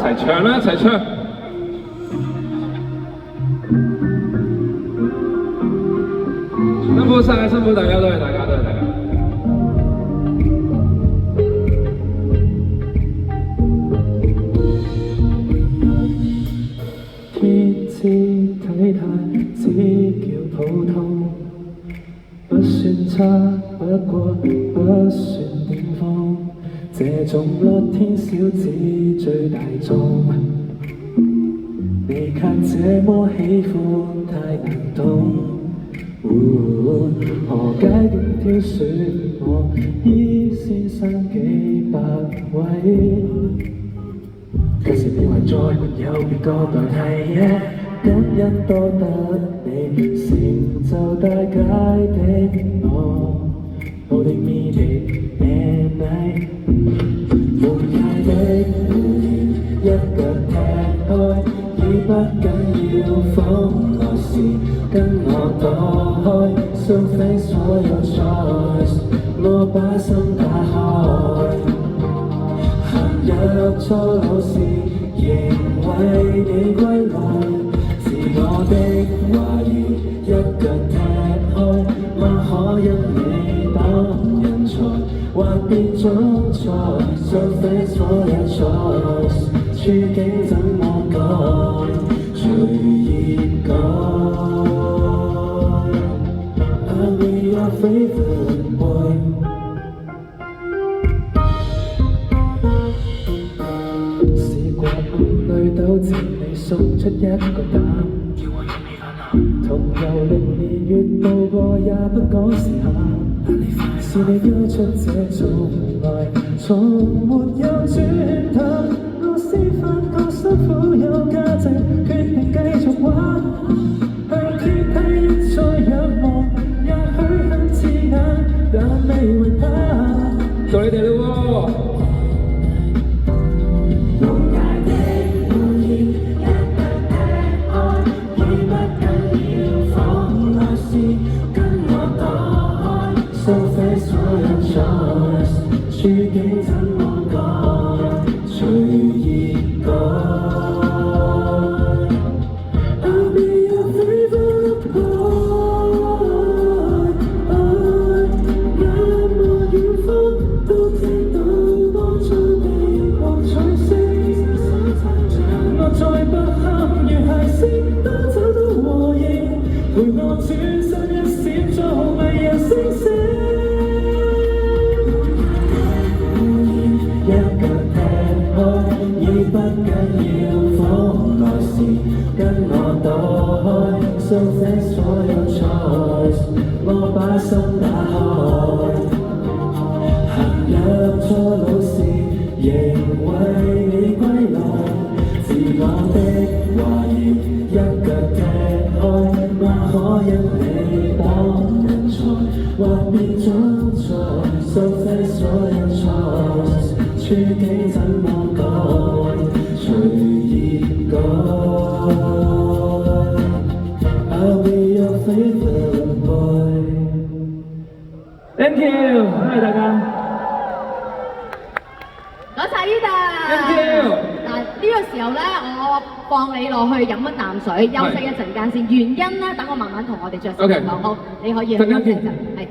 齊唱啦，一齊唱。辛苦晒，辛苦大家，多謝大家，多謝大家。天之體態只叫普通，不算差，不過不算巔峰。這種樂天小子最大眾，你卻這麼喜歡太難懂。何解竟挑選我？醫先生幾百位，其實以為再沒有別個代替，感恩多得你成就大街的我。Holding me day and night， 無解的胡言一腳踢開，已不緊要，風來時跟我躲開，掃飛所有 choice， 我把心打開，行入錯路時仍為你歸來，自我的懷疑一腳踢開，或可因你當人才，或變種才，掃飛所有 choice， 處境怎麼改，隨意改。I'll be your favorite boy。試過暗裏糾纏你，送出一個膽，叫我勇氣泛濫。同遊歷年月度過，也不趕時限。是你交出這種愛，從沒有轉頭。我先發覺辛苦有價值，決定繼續玩。向天梯再仰望，也許很刺眼，但未為怕。到你哋咯喎！掃飛所有 choice， 處境怎麼改，隨意改。I'll be your favorite boy， 眼望遠方都聽到當初地黃彩色，我再不堪如孩子，都找到和應，陪我轉身一閃做迷人星星。不緊要，風來時跟我躲開，掃飛所有 choice， 我把心打開，行入錯路時仍為你歸來，自我的懷疑一腳踢開，或可因你當人才，或變種才，掃飛所有 choice， 處境怎麼改，隨意改。I'll be your favorite boy。 Thank you， 多謝大家。多謝Eden。Thank you。嗱呢個時候咧，我放你落去飲一啖水，休息一陣間先。原因咧，等我慢慢同我哋着手講好，你可以休息一陣。係。